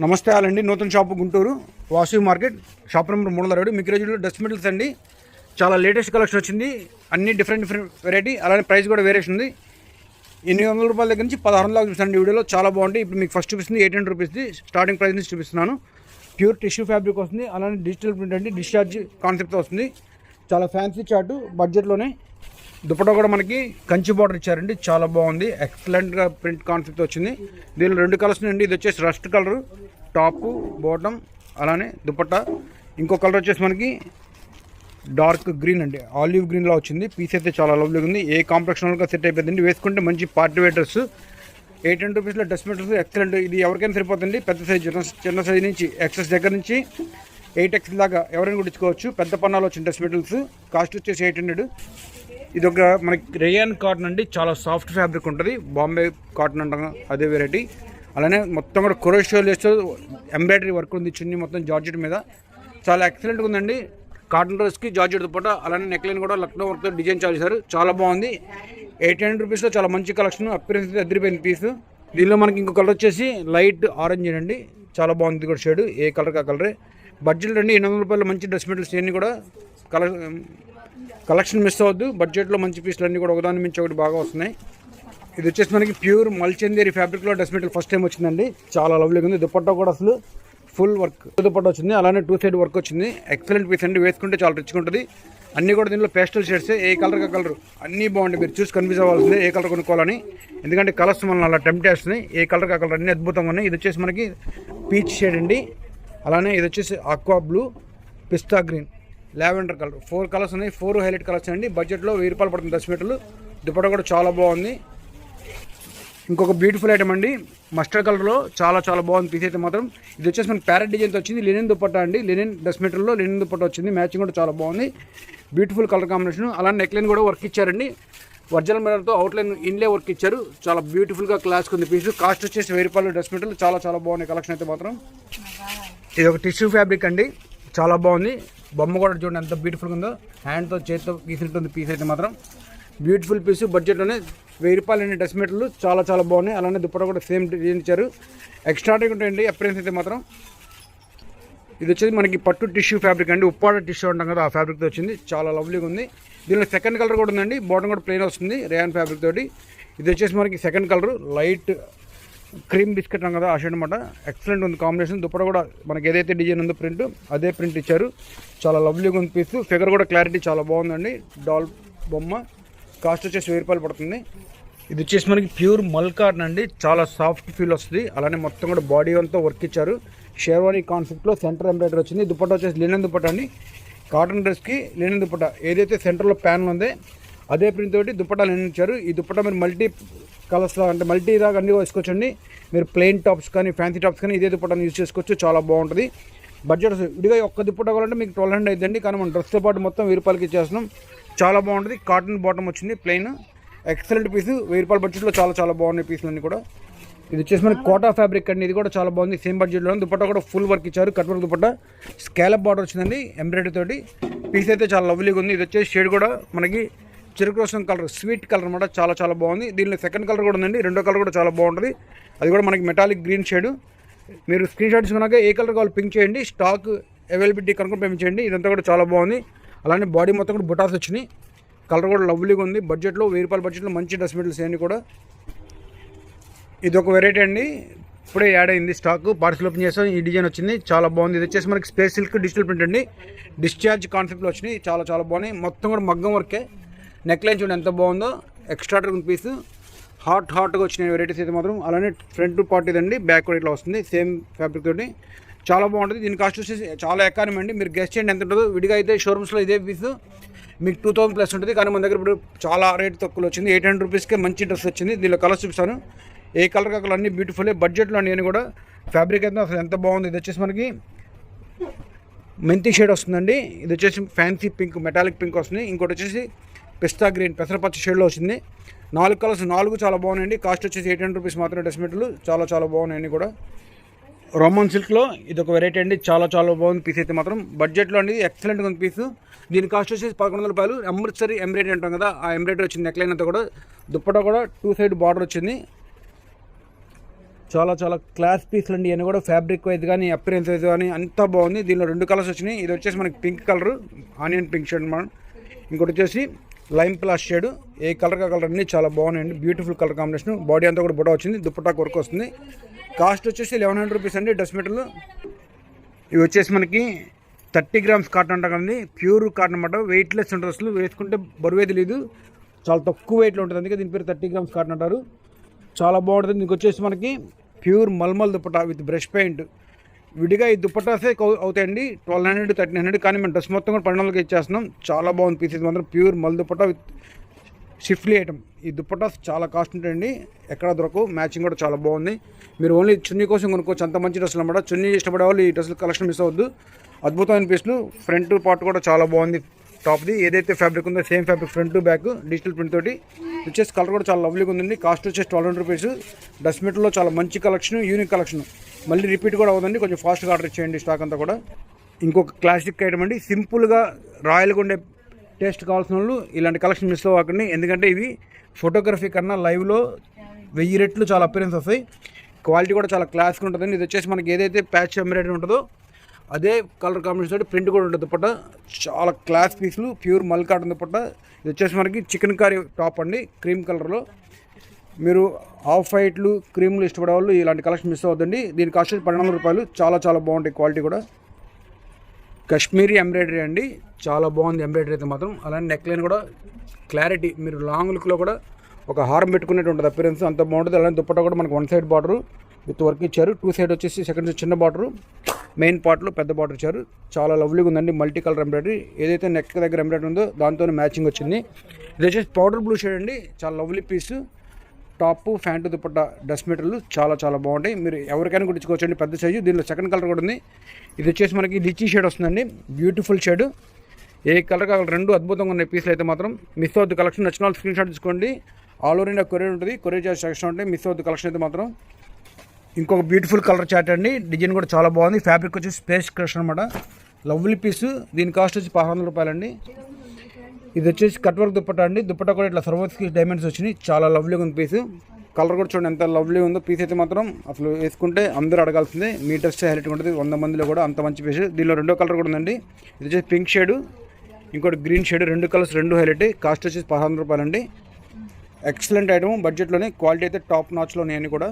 నమస్తే అండి. నూతన shop Guntur Vasavi market shop number 302. మీకు రోజుల్లో డస్ట్ మెటీరియల్స్ అండి. చాలా లేటెస్ట్ కలెక్షన్ వచ్చింది. అన్ని డిఫరెంట్ వెరైటీ, అలానే ప్రైస్ కూడా వేరియేషన్ ఉంది. 800 రూపాయల దగ్గర నుంచి 1600 దాకా చూపిస్తాను వీడియోలో. చాలా బాగుంటాయి. ఇప్పుడు మీకు ఫస్ట్ చూపిస్తుంది 800 రూపీస్ది స్టార్టింగ్ ప్రైస్ నుంచి చూపిస్తున్నాను. ప్యూర్ టిష్యూ ఫ్యాబ్రిక్ వస్తుంది, అలానే డిజిటల్ ప్రింట్ అండి. డిశ్చార్జ్ కాన్సెప్ట్తో వస్తుంది. చాలా ఫ్యాన్సీ చార్టు బడ్జెట్లోనే. దుపట్టా కూడా మనకి కంచి బార్డర్ ఇచ్చారండి. చాలా బాగుంది. ఎక్సలెంట్గా ప్రింట్ కాన్సెప్ట్ వచ్చింది. దీనిలో 2 కలర్స్ అండి. ఇది వచ్చేసి రస్ట్ కలర్ టాపు బాటమ్, అలానే దుపట్టా. ఇంకో కలర్ వచ్చేసి మనకి డార్క్ గ్రీన్ అండి, ఆలివ్ గ్రీన్లో వచ్చింది. పీస్ అయితే చాలా లవ్లీగా ఉంది. ఏ కాంప్లెక్షన్గా సెట్ అయిపోతుంది. వేసుకుంటే మంచి పార్టీ వేర్ డ్రెస్. 800 రూపీస్లో డ్రెస్ మెటీరియల్స్ ఎక్సలెంట్. ఇది ఎవరికైనా సరిపోతుంది. పెద్ద సైజ్, చిన్న సైజ్ నుంచి ఎక్సెస్ దగ్గర నుంచి 8XL దాకా ఎవరైనా కుట్టించుకోవచ్చు. పెద్ద పన్నాలు వచ్చిన డ్రెస్ మెటీరియల్స్. కాస్ట్ వచ్చేసి 800. ఇది ఒక మనకి రేయాన్ కాటన్ అండి. చాలా సాఫ్ట్ ఫ్యాబ్రిక్ ఉంటుంది. బాంబే కాటన్ అంటాం, అదే వెరైటీ. అలానే మొత్తం కూడా క్రోషియో లేస్ ఎంబ్రాయిడరీ వర్క్ ఉంది. చున్నీ మొత్తం జార్జెట్ మీద చాలా ఎక్సలెంట్గా ఉందండి. కాటన్ డ్రెస్కి జార్జెట్ దుపట్టా, అలానే నెక్లైన్ కూడా లక్నో వర్క్తో డిజైన్ చేశారు. చాలా బాగుంది. 800 రూపీస్లో చాలా మంచి కలెక్షన్. అపిరెన్స్ అయితే అదిరిపోయింది పీస్. దీనిలో మనకి ఇంకో కలర్ వచ్చేసి లైట్ ఆరెంజ్ అండి. చాలా బాగుంది కూడా షేడ్. ఏ కలర్ ఆ కలరే. బడ్జెట్ అండి 800 రూపాయలు మంచి డ్రెస్ మెటీరియల్స్ అన్నీ కూడా కలెక్షన్ మిస్ అవ్వద్దు. బడ్జెట్లో మంచి పీసులు అన్నీ కూడా ఒకదాని మించి ఒకటి బాగా వస్తున్నాయి. ఇది వచ్చేసి మనకి ప్యూర్ మల్చందేరి ఫ్యాబ్రిక్లో డ్రెస్ మెటీరియల్ ఫస్ట్ టైం వచ్చిందండి. చాలా లవ్లీగా ఉంది. దుపట్టా కూడా అసలు ఫుల్ వర్క్ దుపట్టా వచ్చింది. అలానే 2 సైడ్ వర్క్ వచ్చింది. ఎక్సలెంట్ పీస్ అండి. వేసుకుంటే చాలా రిచ్గా ఉంటుంది. అన్నీ కూడా దీనిలో పేస్టల్ షేడ్స్. ఏ కలర్ కలర్ అన్నీ బాగుంటాయి. మీరు చూసి కన్ఫ్యూజ్ అవ్వాల్సిందే ఏ కలర్ కొనుక్కోవాలని. ఎందుకంటే కలర్స్ మనల్ని అలా టెంప్ట్ చేస్తున్నాయి. ఏ కలర్ కలర్ అన్నీ అద్భుతంగా ఉన్నాయి. ఇది వచ్చేసి మనకి పీచ్ షేడ్ అండి. అలానే ఇది వచ్చేసి ఆక్వా బ్లూ, పిస్తా గ్రీన్, లావెండర్ కలర్. 4 కలర్స్ ఉన్నాయి. 4 హైలైట్ కలర్స్ అండి. బడ్జెట్లో 1000 రూపాయలు పడుతుంది డ్రెస్ మెటీరియల్. దుపట్టా కూడా చాలా బాగుంది. ఇంకొక బ్యూటిఫుల్ ఐటమ్ అండి, మస్టర్డ్ కలర్లో చాలా చాలా బాగుంది పీస్ అయితే మాత్రం. ఇది వచ్చేసి మనకి ప్యారెట్ డిజైన్తో వచ్చింది. లినెన్ దుపట్టా అండి. లినెన్ డ్రెస్ మెటీరియల్లో లినెన్ దుపట్టా వచ్చింది. మ్యాచింగ్ కూడా చాలా బాగుంది. Beautiful colour combination. అలానే నెక్లైన్ కూడా వర్క్ ఇచ్చారండి. ఒరిజినల్ మిర్రర్తో అవుట్లైన్ ఇన్లే వర్క్ ఇచ్చారు. చాలా బ్యూటిఫుల్గా క్లాస్కి ఉంది పీస్. కాస్ట్ వచ్చేసి 1000 రూపాయలు డ్రెస్ మెటీరియల్. చాలా చాలా బాగున్నాయి కలెక్షన్ అయితే మాత్రం. ఇది ఒక టిష్యూ ఫ్యాబ్రిక్ అండి. చాలా బాగుంది. బొమ్మ కూడా చూడండి ఎంత బ్యూటిఫుల్గా ఉందో. హ్యాండ్తో చేతితో గీసినట్టుంది పీస్ అయితే మాత్రం. Beautiful piece. బడ్జెట్లోనే 1000 రూపాయలు డ్రెస్ మెటీరియల్. చాలా చాలా బాగున్నాయి. అలానే దుపట్టా కూడా సేమ్ డిజైన్ ఇచ్చారు. ఎక్స్ట్రాటిక్ ఉంటాయండి అప్రియన్స్ అయితే మాత్రం. ఇది వచ్చేసి మనకి పట్టు టిష్యూ ఫ్యాబ్రిక్ అండి. ఉప్పాడ టిష్యూ అంటాం కదా, ఆ ఫ్యాబ్రిక్తో వచ్చింది. చాలా లవ్లీగా ఉంది. దీనిలో సెకండ్ కలర్ కూడా ఉందండి. బాటమ్ కూడా ప్లెయిన్ వస్తుంది రేయాన్ ఫ్యాబ్రిక్ తోటి. ఇది వచ్చేసి మనకి second colour light cream biscuit కదా, ఆ షేడ్ అనమాట. ఎక్సలెంట్ ఉంది కాంబినేషన్. దుపట్టా కూడా మనకి ఏదైతే డిజైన్ ఉందో ప్రింట్, అదే ప్రింట్ ఇచ్చారు. చాలా లవ్లీగా ఉంది పీస్. ఫిగర్ కూడా క్లారిటీ చాలా బాగుందండి. డాల్ బొమ్మ. కాస్ట్ వచ్చేసి 1000 రూపాయలు పడుతుంది. ఇది వచ్చేసి మనకి ప్యూర్ మల్ కాటన్ అండి. చాలా సాఫ్ట్ ఫీల్ వస్తుంది. అలానే మొత్తం కూడా బాడీ అంతా వర్క్ ఇచ్చారు. షేర్వానీ కాన్సెప్ట్లో సెంటర్ ఎంబ్రాయిడరీ వచ్చింది. దుపట్టా వచ్చేసి లినెన్ దుపట్టా అండి. కాటన్ డ్రెస్కి లినెన్ దుపట్టా. ఏదైతే సెంటర్లో ప్యానల్ ఉందో అదే ప్రింట్ తోటి దుపట్టా లినెన్ ఇచ్చారు. ఈ దుపట్టా మీరు మల్టీ కలర్స్ అంటే మల్టీ దాకా అన్నీ వేసుకోవచ్చండి. మీరు ప్లెయిన్ టాప్స్ కానీ ఫ్యాన్సీ టాప్స్ కానీ ఇదే దుపట్టాను యూజ్ చేసుకోవచ్చు. చాలా బాగుంటుంది. బడ్జెట్ విడిగా ఒక్క దుపట్టా కావాలంటే మీకు 1200 అవుతుందండి. కానీ మనం డ్రెస్తో పాటు మొత్తం 1000 రూపాయలకి ఇచ్చేస్తున్నాం. చాలా బాగుంటుంది. కాటన్ బాటమ్ వచ్చింది ప్లెయిన్. Excellent piece. 1000 రూపాయల బడ్జెట్లో చాలా చాలా బాగున్నాయి పీసులన్నీ కూడా. ఇది వచ్చేసి మనకి కోటా ఫ్యాబ్రిక్ అండి. ఇది కూడా చాలా బాగుంది. సేమ్ బడ్జెట్లో. దుపట్టా కూడా ఫుల్ వర్క్ ఇచ్చారు. Cut work dupatta. Scallop border వచ్చిందండి ఎంబ్రాయిడరీ తోటి. పీస్ అయితే చాలా లవ్లీగా ఉంది. ఇది వచ్చేసి షేడ్ కూడా మనకి చెరుకు రసం కలర్, స్వీట్ కలర్ అనమాట. చాలా చాలా బాగుంది. దీనిలో సెకండ్ కలర్ కూడా ఉందండి. రెండో కలర్ కూడా చాలా బాగుంటుంది. అది కూడా మనకి మెటాలిక్ గ్రీన్ షేడ్. మీరు స్క్రీన్ షాట్ తీసుకున్నాక ఏ కలర్ కావాలి పింక్ చేయండి. స్టాక్ అవైలబిలిటీ కనుక పేమెంట్ చేయండి. ఇదంతా కూడా చాలా బాగుంది. అలానే బాడీ మొత్తం కూడా బుటాస్ వచ్చినాయి. కలర్ కూడా లవ్లీగా ఉంది. బడ్జెట్లో 1000 రూపాయల బడ్జెట్లో మంచి డ్రెస్ మెటీరియల్స్ అన్నీ కూడా. ఇది ఒక వెరైటీ అండి. ఇప్పుడే యాడ్ అయింది స్టాక్. పార్సల్ ఓపెన్ చేస్తాం. ఈ డిజైన్ వచ్చింది. చాలా బాగుంది. ఇది వచ్చేసి మనకి స్పేస్ సిల్క్ డిజిటల్ ప్రింట్ అండి. డిశ్చార్జ్ కాన్సెప్ట్లో వచ్చినాయి. చాలా చాలా బాగున్నాయి. మొత్తం కూడా మగ్గం వర్కే. నెక్లైన్ చూడండి ఎంత బాగుందో. ఎక్స్ట్రాటర్ పీస్. హాట్గా వచ్చిన వెరైటీస్ అయితే మాత్రం. అలానే ఫ్రంట్ పార్ట్ ఇదండి. బ్యాక్ కూడా ఇట్లా వస్తుంది సేమ్ ఫ్యాబ్రిక్ తోటి. చాలా బాగుంటుంది. దీని కాస్ట్ వచ్చేసి చాలా ఎకానమీ అండి. మీరు గెస్ట్ చేయండి ఎంత ఉంటుందో. విడిగా అయితే షోరూమ్స్లో ఇదే పీస్ మీకు 2000 ప్లస్ ఉంటుంది. కానీ మన దగ్గర ఇప్పుడు చాలా రేట్ తక్కువలో వచ్చింది. 800 రూపీస్కే మంచి డ్రెస్ వచ్చింది. దీనిలో కలర్స్ చూపిస్తాను. ఏ కలర్ కలర్ అన్నీ బ్యూటిఫుల్. బడ్జెట్లో నేను కూడా ఫ్యాబ్రిక్ అయితే అసలు ఎంత బాగుంది. ఇది వచ్చేసి మనకి మెంతి షేడ్ వస్తుందండి. ఇది వచ్చేసి ఫ్యాన్సీ పింక్, మెటాలిక్ పింక్ వస్తుంది. ఇంకోటి వచ్చేసి పిస్తా గ్రీన్, పెసరపచ్చ షేడ్లో వచ్చింది. 4 కలర్స్, 4 చాలా బాగున్నాయండి. కాస్ట్ వచ్చేసి 800 రూపీస్ మాత్రమే డ్రెస్ మెటీరియల్. చాలా చాలా బాగున్నాయండి కూడా. రోమన్ సిల్క్లో ఇది ఒక వెరైటీ అండి. చాలా చాలా బాగుంది పీస్ అయితే మాత్రం. బడ్జెట్లో అండి ఎక్సలెంట్గా ఉంది పీస్. దీని కాస్ట్ వచ్చేసి 1100 రూపాయలు. అమృత్సరి ఎంబ్రాయిడరీ అంటాం కదా, ఆ ఎంబ్రాయిడరీ వచ్చింది నెక్లైన్ అంతా కూడా. దుప్పటా కూడా 2 సైడ్ బార్డర్ వచ్చింది. చాలా చాలా క్లాస్ పీస్లు అండి. ఇవన్నీ కూడా ఫ్యాబ్రిక్ వైజ్ కానీ అపిరెన్స్ వైజ్ కానీ అంతా బాగుంది. దీనిలో 2 కలర్స్ వచ్చినాయి. ఇది వచ్చేసి మనకి pink colour, onion pink shade మనం. ఇంకోటి వచ్చేసి లైమ్ ప్లాస్ షేడ్. ఏ కలర్ కలర్ అన్నీ చాలా బాగున్నాయండి. Beautiful colour combination. బాడీ అంతా కూడా బుట్ట వచ్చింది, దుప్పటాకు వర్క్ వస్తుంది. కాస్ట్ వచ్చేసి 1100 రూపీస్ అండి డ్రెస్ మెటీరియల్. ఇవి వచ్చేసి మనకి 30 గ్రామ్స్ కాటన్ అంటాం కదండి, ప్యూర్ కాటన్ అన్నమాట. వెయిట్లెస్ ఉంటుంది, అసలు వేసుకుంటే బరువే తెలియదు, చాలా తక్కువ వెయిట్లో ఉంటుంది. అందుకే దీని పేరు 30 గ్రామ్స్ కాటన్ అంటారు. చాలా బాగుంటుంది. దీనికి వచ్చేసి మనకి pure mulmul dupatta with brush paint. విడిగా ఈ దుప్పటాసే అవుతాయండి 1200 1300, కానీ మేము డ్రెస్ మొత్తం కూడా 1200కి ఇచ్చేస్తున్నాం. చాలా బాగుంది పీస్. ఇది మాత్రం ప్యూర్ మల్ దుప్పటా విత్ షిఫ్లీ ఐటమ్. ఈ దుప్పటాస్ చాలా కాస్ట్ ఉంటాయండి, ఎక్కడ దొరకవు. మ్యాచింగ్ కూడా చాలా బాగుంది. మీరు ఓన్లీ చున్నీ కోసం కొనుక్కోవచ్చు, అంత మంచి డ్రెస్సులు అన్నమాట. చున్నీ ఇష్టపడే వాళ్ళు ఈ డ్రెస్సులు కలెక్షన్ మిస్ అవ్వద్దు. అద్భుతమైన పీస్లు. ఫ్రంట్ పార్ట్ కూడా చాలా బాగుంది. టాప్ది ఏదైతే ఫ్యాబ్రిక్ ఉందో same fabric, front back digital print తోటి. వచ్చేసి కలర్ కూడా చాలా లవ్లీగా ఉందండి. కాస్ట్ వచ్చేసి 1200 రూపీస్. డ్రెస్ మెటీరియల్లో చాలా మంచి కలెక్షన్, యూనిక్ కలెక్షన్. మళ్ళీ రిపీట్ కూడా అవుతుంది, కొంచెం ఫాస్ట్గా ఆర్డర్ ఇచ్చేయండి స్టాక్ అంతా కూడా. ఇంకొక క్లాసిక్ ఐటమ్ అండి, సింపుల్గా రాయల్గా ఉండే టేస్ట్ కావాల్సిన వాళ్ళు ఇలాంటి కలెక్షన్ మిస్ అవ్వకండి. ఎందుకంటే ఇవి ఫోటోగ్రఫీ కన్నా లైవ్లో 1000 రెట్లు చాలా అపిరెన్స్ వస్తాయి. క్వాలిటీ కూడా చాలా క్లాస్గా ఉంటుందండి. ఇది వచ్చేసి మనకి ఏదైతే ప్యాచ్ ఎంబ్రాయిడరీ ఉంటుందో అదే కలర్ కాంబినేషన్ తోటి ప్రింట్ కూడా ఉంటుంది దుప్పట్ట. చాలా క్లాస్ పీసులు, ప్యూర్ మల్ కాటన్ దుప్పట్ట. ఇది వచ్చేసి మనకి చికెన్ కర్రీ టాప్ అండి, క్రీమ్ కలర్లో. మీరు ఆఫ్ వైట్లు క్రీమ్లు ఇష్టపడే వాళ్ళు ఇలాంటి కలెక్షన్ మిస్ అవుతుంది. దీని కాస్ట్ 1200 రూపాయలు. చాలా చాలా బాగుంటాయి, క్వాలిటీ కూడా. కాశ్మీరీ ఎంబ్రాయిడరీ అండి, చాలా బాగుంది ఎంబ్రాయిడరీ అయితే మాత్రం. అలానే నెక్ లైన్ కూడా క్లారిటీ, మీరు లాంగ్ లుక్లో కూడా ఒక హారం పెట్టుకునేట్టు ఉంటుంది అపిరెన్స్, అంత బాగుంటుంది. అలానే దుప్పట్ట కూడా మనకు 1 సైడ్ బార్డర్ విత్ వర్క్ ఇచ్చారు. 2 సైడ్ వచ్చేసి సెకండ్ చిన్న బార్డర్, మెయిన్ పార్ట్లో పెద్ద బార్డర్ ఇచ్చారు. చాలా లవ్లీగా ఉందండి. మల్టీ కలర్ ఎంబ్రాయిడరీ, ఏదైతే నెక్ దగ్గర ఎంబ్రాయిడరీ ఉందో దాంతోనే మ్యాచింగ్ వచ్చింది. ఇది వచ్చేసి పౌడర్ బ్లూ షేడ్ అండి, చాలా lovely piece. Top pant dupatta dress material చాలా చాలా బాగుంటాయి. మీరు ఎవరికైనా కుట్టించుకోవచ్చండి, పెద్ద సైజు. దీనిలో సెకండ్ కలర్ కూడా ఉంది. ఇది వచ్చేసి మనకి లిచీ షేడ్ వస్తుందండి, బ్యూటిఫుల్ షేడ్. ఏ కలర్ కావాలి 2 అద్భుతంగా ఉన్నాయి పీసులు అయితే మాత్రం. మిస్ అవుద్దు. కలెక్షన్ నచ్చిన వాళ్ళు స్క్రీన్ షాట్ తీసుకోండి. ఆల్ ఓవర్ ఇండియా కొరియర్ ఉంటుంది, కొరియర్ చార్జ్ ఎక్స్ట్రా ఉంటాయి. మిస్ అవుద్దు కలెక్షన్ అయితే మాత్రం. ఇంకొక బ్యూటిఫుల్ కలర్ చార్ట్ అండి, డిజైన్ కూడా చాలా బాగుంది. ఫ్యాబ్రిక్ వచ్చేసి స్పేస్ క్రష్ అనమాట, లవ్లీ పీసు. దీని కాస్ట్ వచ్చి 1500 రూపాయలండి. ఇది వచ్చేసి కట్ వర్క్ దుప్పట్ట అండి. దుప్పట్ట కూడా ఇట్లా సర్వోస్కి డైమండ్స్ వచ్చినాయి, చాలా లవ్లీగా ఉంది పీసు. కలర్ కూడా చూడండి ఎంత లవ్లీ ఉందో. పీస్ అయితే మాత్రం అసలు వేసుకుంటే అందరూ అడగాల్సిందే, మీ డ్రెస్ హైలైట్ ఉంటుంది 100 మందిలో కూడా, అంత మంచి పీస్. దీనిలో 2వ కలర్ కూడా ఉందండి. ఇది వచ్చేసి పింక్ షేడ్, ఇంకోటి green shade. 2 colours 2 highlight. Cost వచ్చేసి 1500 రూపాయలండి. ఎక్సలెంట్ ఐటమ్, బడ్జెట్లోనే. క్వాలిటీ అయితే టాప్ నాచ్లో ఉన్నాయని కూడా.